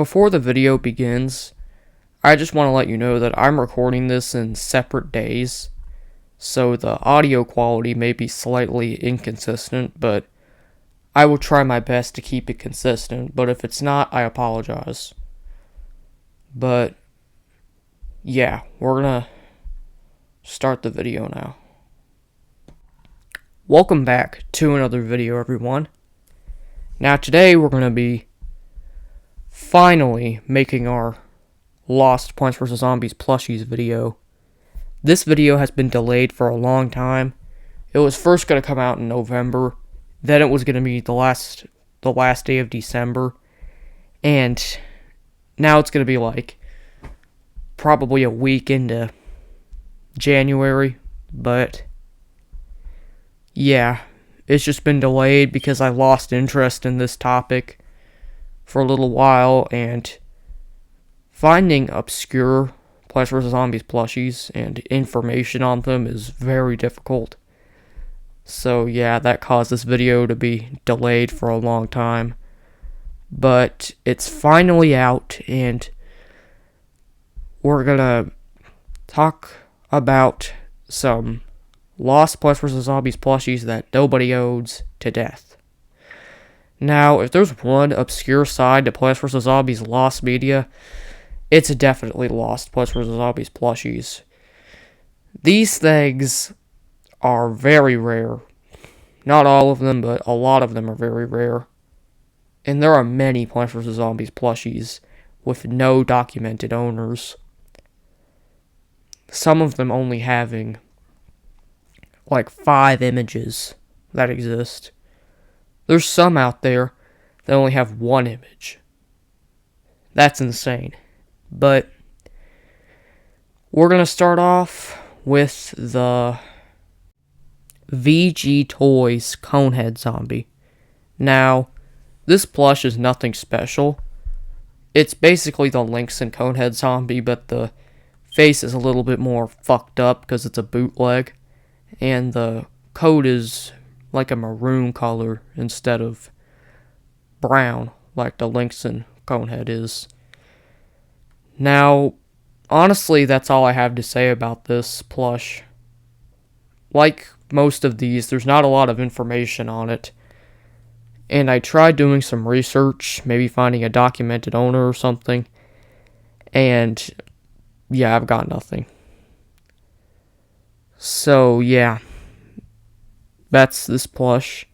Before the video begins, I just want to let you know that I'm recording this in separate days, so the audio quality may be slightly inconsistent, but I will try my best to keep it consistent, but if it's not, I apologize. But, yeah, we're gonna start the video now. Welcome back to another video, everyone. Now today we're gonna be finally making our Lost Plants vs. Zombies plushies video. This video has been delayed for a long time. It was first going to come out in November, then it was going to be the last day of December, and now it's going to be like probably a week into January, but yeah, it's just been delayed because I lost interest in this topic for a little while, and finding obscure Plants vs. Zombies plushies and information on them is very difficult. So yeah, that caused this video to be delayed for a long time. But it's finally out, and we're gonna talk about some Lost Plants vs. Zombies plushies that nobody owns to death. Now, if there's one obscure side to Plants vs. Zombies Lost media, it's definitely Lost Plants vs. Zombies plushies. These things are very rare. Not all of them, but a lot of them are very rare. And there are many Plants vs. Zombies plushies with no documented owners. Some of them only having like 5 images that exist. There's some out there that only have 1 image. That's insane. But we're going to start off with the VG Toys Conehead Zombie. Now, this plush is nothing special. It's basically the Lynx and Conehead Zombie, but the face is a little bit more fucked up because it's a bootleg. And the coat is like a maroon color instead of brown like the Lynx and Conehead is. Now, honestly, that's all I have to say about this plush. Like most of these, there's not a lot of information on it. And I tried doing some research, maybe finding a documented owner or something. And yeah, I've got nothing. So yeah, that's this plush.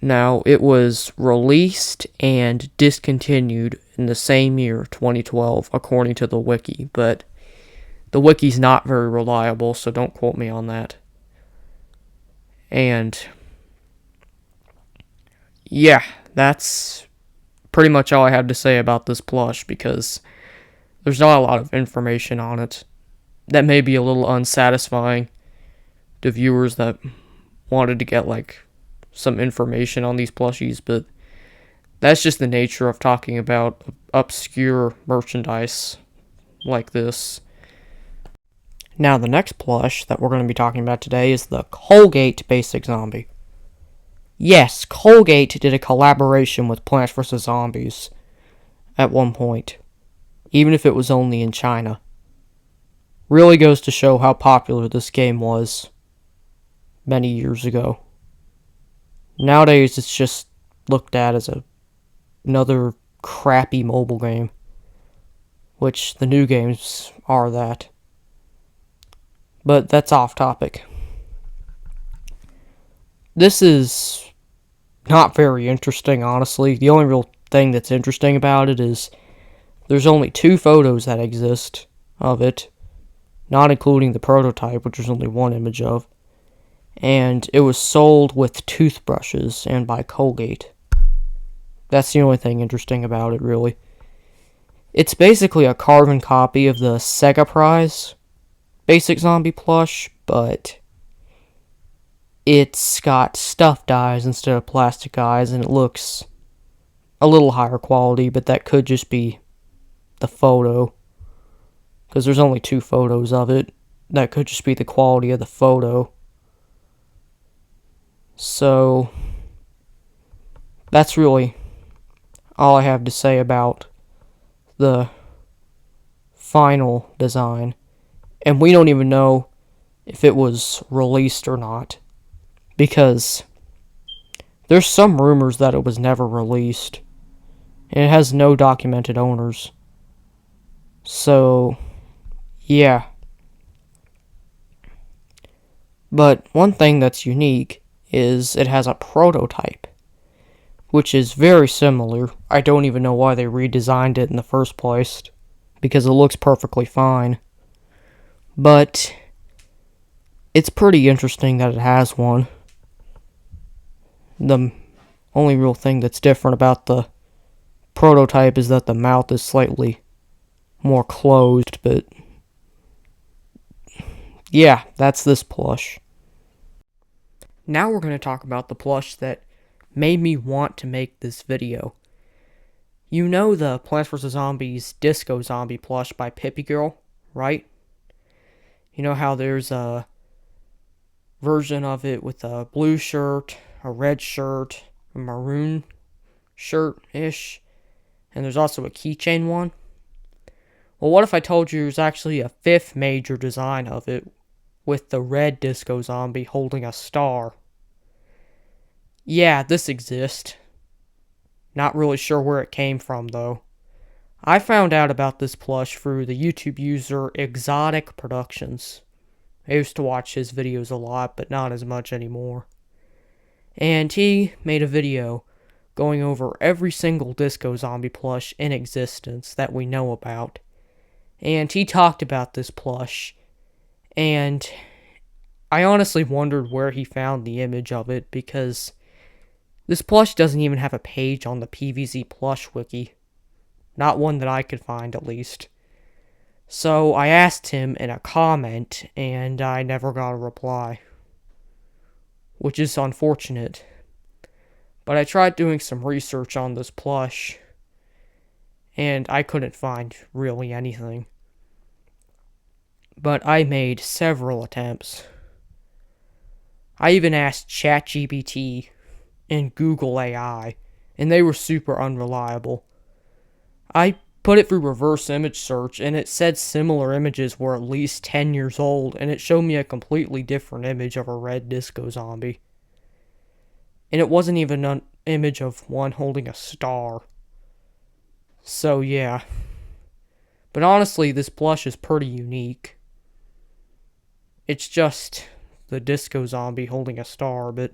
Now, it was released and discontinued in the same year, 2012, according to the wiki, but the wiki's not very reliable, so don't quote me on that. And yeah, that's pretty much all I have to say about this plush, because there's not a lot of information on it. That may be a little unsatisfying to viewers that wanted to get like some information on these plushies, but that's just the nature of talking about obscure merchandise like this. Now, the next plush that we're going to be talking about today is the Colgate Basic Zombie. Yes, Colgate did a collaboration with Plants vs. Zombies at one point, even if it was only in China. Really goes to show how popular this game was many years ago. Nowadays, it's just looked at as another crappy mobile game, which the new games are that. But that's off topic. This is not very interesting, honestly. The only real thing that's interesting about it is there's only 2 photos that exist of it, not including the prototype, which there's only 1 image of. And it was sold with toothbrushes and by Colgate. That's the only thing interesting about it, really. It's basically a carbon copy of the Sega Prize Basic Zombie plush, but it's got stuffed eyes instead of plastic eyes, and it looks a little higher quality, but that could just be the photo, because there's only 2 photos of it. That could just be the quality of the photo. So that's really all I have to say about the final design. And we don't even know if it was released or not. Because there's some rumors that it was never released. And it has no documented owners. So, yeah. But one thing that's unique is it has a prototype, which is very similar. I don't even know why they redesigned it in the first place, because it looks perfectly fine. But it's pretty interesting that it has one. The only real thing that's different about the prototype is that the mouth is slightly more closed, but yeah, that's this plush. Now we're going to talk about the plush that made me want to make this video. You know the Plants vs. Zombies Disco Zombie plush by Pippi Girl, right? You know how there's a version of it with a blue shirt, a red shirt, a maroon shirt-ish, and there's also a keychain one? Well, what if I told you there's actually a fifth major design of it with the red disco zombie holding a star? Yeah, this exists. Not really sure where it came from, though. I found out about this plush through the YouTube user Exotic Productions. I used to watch his videos a lot, but not as much anymore. And he made a video going over every single disco zombie plush in existence that we know about. And he talked about this plush, and I honestly wondered where he found the image of it, because this plush doesn't even have a page on the PVZ plush wiki. Not one that I could find, at least. So I asked him in a comment, and I never got a reply, which is unfortunate. But I tried doing some research on this plush, and I couldn't find really anything. But I made several attempts. I even asked ChatGPT and Google AI, and they were super unreliable. I put it through reverse image search, and it said similar images were at least 10 years old, and it showed me a completely different image of a red disco zombie. And it wasn't even an image of one holding a star. So yeah. But honestly, this plush is pretty unique. It's just the disco zombie holding a star, but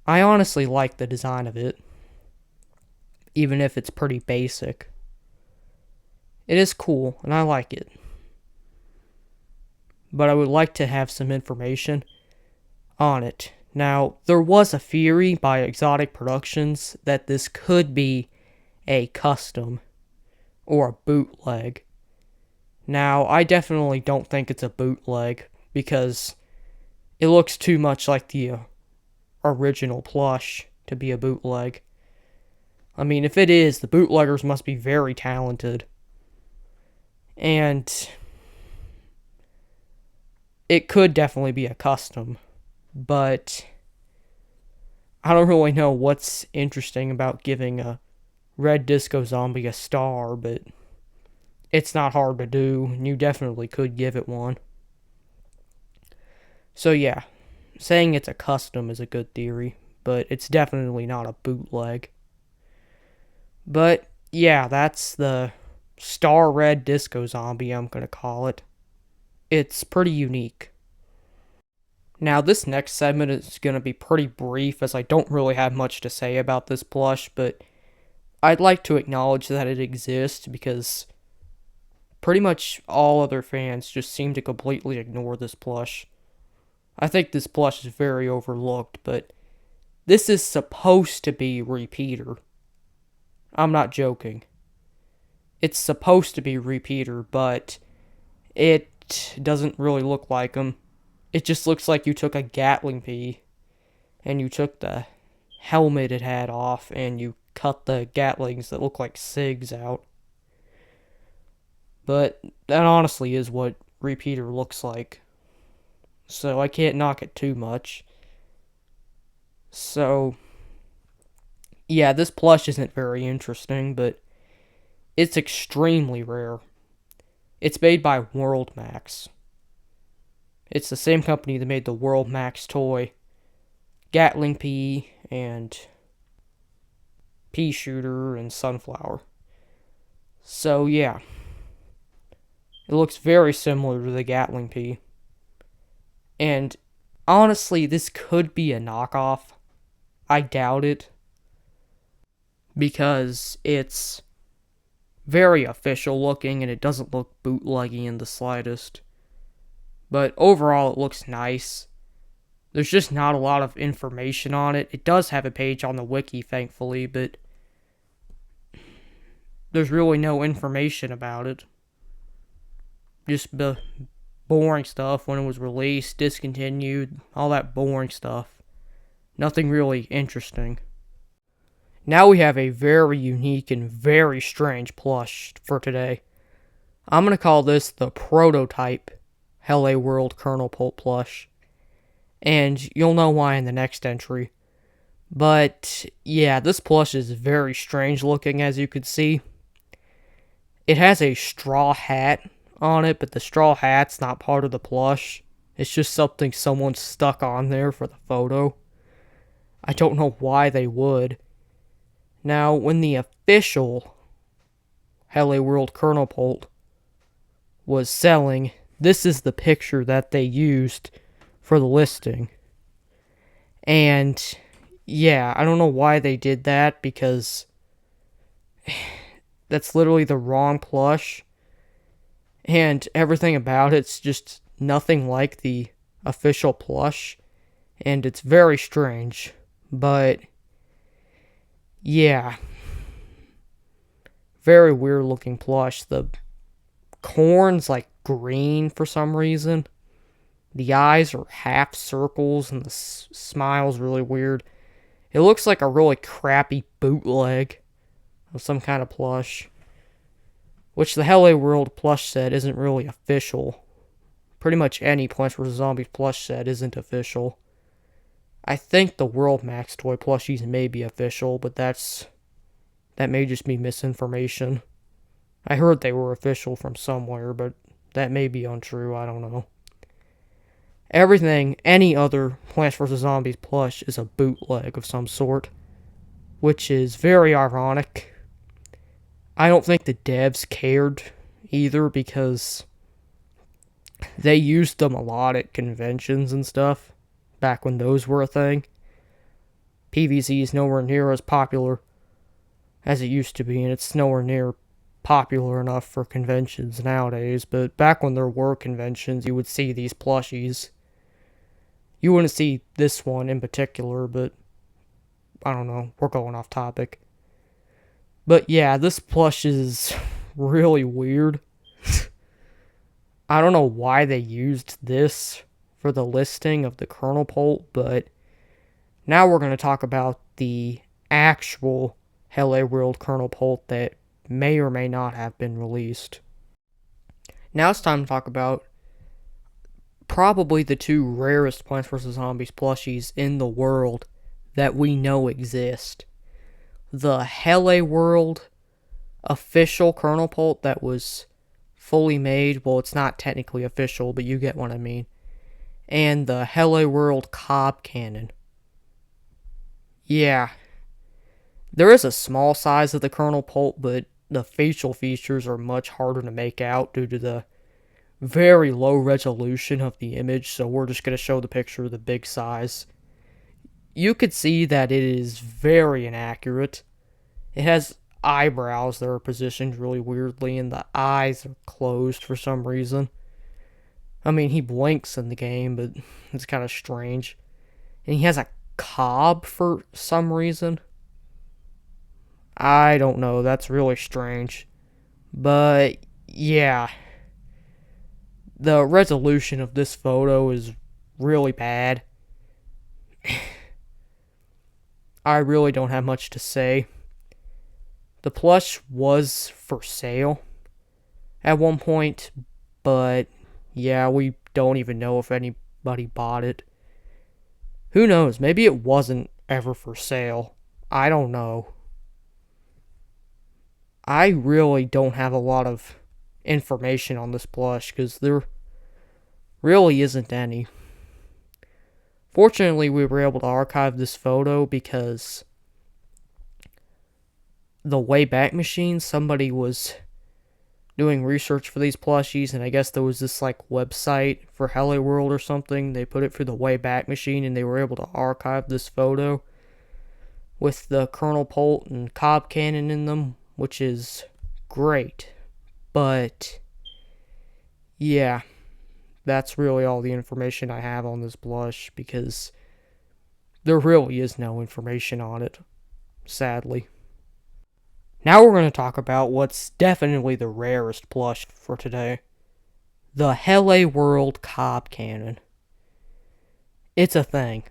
I honestly like the design of it, even if it's pretty basic. It is cool, and I like it. But I would like to have some information on it. Now, there was a theory by Exotic Productions that this could be a custom or a bootleg. Now, I definitely don't think it's a bootleg, because it looks too much like the original plush to be a bootleg. I mean, if it is, the bootleggers must be very talented. And it could definitely be a custom, but I don't really know what's interesting about giving a red disco zombie a star, but it's not hard to do, and you definitely could give it one. So yeah, saying it's a custom is a good theory, but it's definitely not a bootleg. But yeah, that's the Star Red Disco Zombie, I'm gonna call it. It's pretty unique. Now, this next segment is gonna be pretty brief, as I don't really have much to say about this plush, but I'd like to acknowledge that it exists, because pretty much all other fans just seem to completely ignore this plush. I think this plush is very overlooked, but this is supposed to be Repeater. I'm not joking. It's supposed to be Repeater, but it doesn't really look like him. It just looks like you took a Gatling pea and you took the helmet it had off and you cut the Gatlings that look like SIGs out. But that honestly is what Repeater looks like. So I can't knock it too much. So Yeah, this plush isn't very interesting, but it's extremely rare. It's made by World Max. It's the same company that made the World Max toy, Gatling Pea, and Pea Shooter, and Sunflower. So, yeah, it looks very similar to the Gatling Pea. And honestly, this could be a knockoff. I doubt it, because it's very official looking and it doesn't look bootleggy in the slightest. But overall, it looks nice. There's just not a lot of information on it. It does have a page on the wiki, thankfully, but there's really no information about it. Just the boring stuff when it was released, discontinued, all that boring stuff. Nothing really interesting. Now we have a very unique and very strange plush for today. I'm going to call this the prototype Hello World Colonel Pult plush. And you'll know why in the next entry. But yeah, this plush is very strange looking, as you can see. It has a straw hat on it, but the straw hat's not part of the plush. It's just something someone stuck on there for the photo. I don't know why they would. Now, when the official Hello World Colonel Pult was selling, this is the picture that they used for the listing. And yeah, I don't know why they did that, because that's literally the wrong plush. And everything about it's just nothing like the official plush. And it's very strange. But yeah, very weird looking plush. The corn's like green for some reason. The eyes are half circles and the smile's really weird. It looks like a really crappy bootleg of some kind of plush, which the Hello World plush set isn't really official. Pretty much any Plants vs. Zombies plush set isn't official. I think the World Max toy plushies may be official, but that may just be misinformation. I heard they were official from somewhere, but that may be untrue, I don't know. Everything, any other Plants vs. Zombies plush is a bootleg of some sort, which is very ironic. I don't think the devs cared either, because they used them a lot at conventions and stuff, back when those were a thing. PVZ is nowhere near as popular as it used to be, and it's nowhere near popular enough for conventions nowadays, but back when there were conventions, you would see these plushies. You wouldn't see this one in particular, but I don't know, we're going off topic. But yeah, this plush is really weird. I don't know why they used this for the listing of the Colonel Pult, but now we're going to talk about the actual Hello World Colonel Pult that may or may not have been released. Now it's time to talk about probably the two rarest Plants vs. Zombies plushies in the world that we know exist. The Hello World official Colonel Pult that was fully made. Well, it's not technically official, but you get what I mean. And the Hello World Cob Cannon. Yeah. There is a small size of the Colonel Pult, but the facial features are much harder to make out due to the very low resolution of the image, so we're just going to show the picture of the big size. You could see that it is very inaccurate. It has eyebrows that are positioned really weirdly, and the eyes are closed for some reason. I mean, he blinks in the game, but it's kind of strange. And he has a cob for some reason. I don't know, that's really strange. But, yeah. The resolution of this photo is really bad. I really don't have much to say. The plush was for sale at one point, but yeah, we don't even know if anybody bought it. Who knows, maybe it wasn't ever for sale. I don't know. I really don't have a lot of information on this plush because there really isn't any. Fortunately, we were able to archive this photo because the Wayback Machine, somebody was doing research for these plushies, and I guess there was this like website for Hello World or something. They put it through the Wayback Machine, and they were able to archive this photo with the Colonel Polt and Cobb cannon in them, which is great. But yeah, that's really all the information I have on this blush because there really is no information on it, sadly. Now we're going to talk about what's definitely the rarest plush for today. The Hello World Cobb Cannon. It's a thing.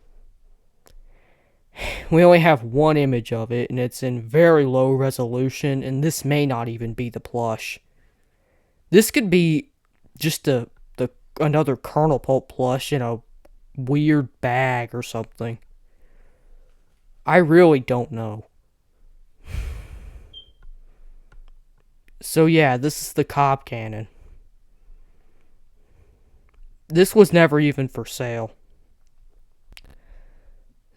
We only have one image of it, and it's in very low resolution, and this may not even be the plush. This could be just another Colonel Pope plush in a weird bag or something. I really don't know. So yeah, this is the Cobb Cannon. This was never even for sale.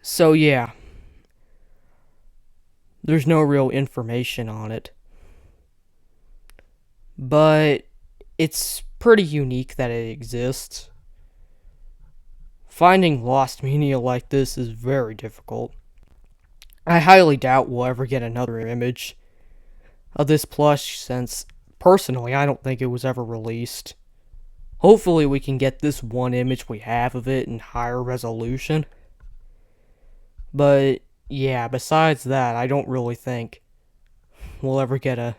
So yeah, there's no real information on it. But it's pretty unique that it exists. Finding lost media like this is very difficult. I highly doubt we'll ever get another image of this plush since, personally, I don't think it was ever released. Hopefully we can get this one image we have of it in higher resolution. But yeah, besides that, I don't really think we'll ever get a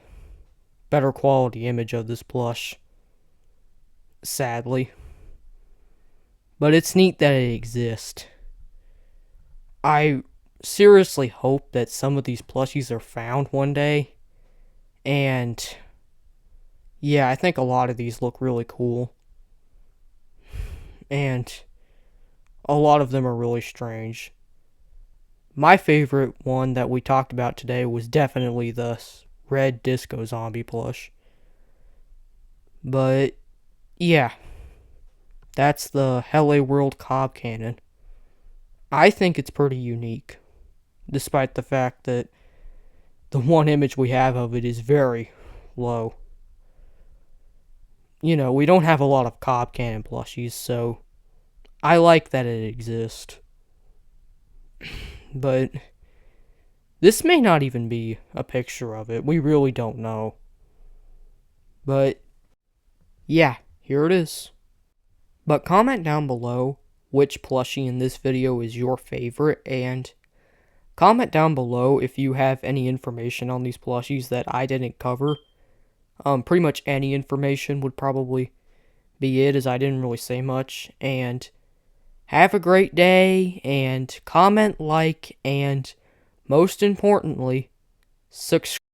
better quality image of this plush. Sadly. But it's neat that it exists. I seriously hope that some of these plushies are found one day. And yeah, I think a lot of these look really cool. And a lot of them are really strange. My favorite one that we talked about today was definitely the red disco zombie plush. But yeah, that's the Hello World Cobb Cannon. I think it's pretty unique, despite the fact that the one image we have of it is very low. You know, we don't have a lot of Cobb Cannon plushies, so I like that it exists. But this may not even be a picture of it. We really don't know. But yeah, here it is. But comment down below which plushie in this video is your favorite, and comment down below if you have any information on these plushies that I didn't cover. Pretty much any information would probably be it, as I didn't really say much. And have a great day, and comment, like, and most importantly, subscribe.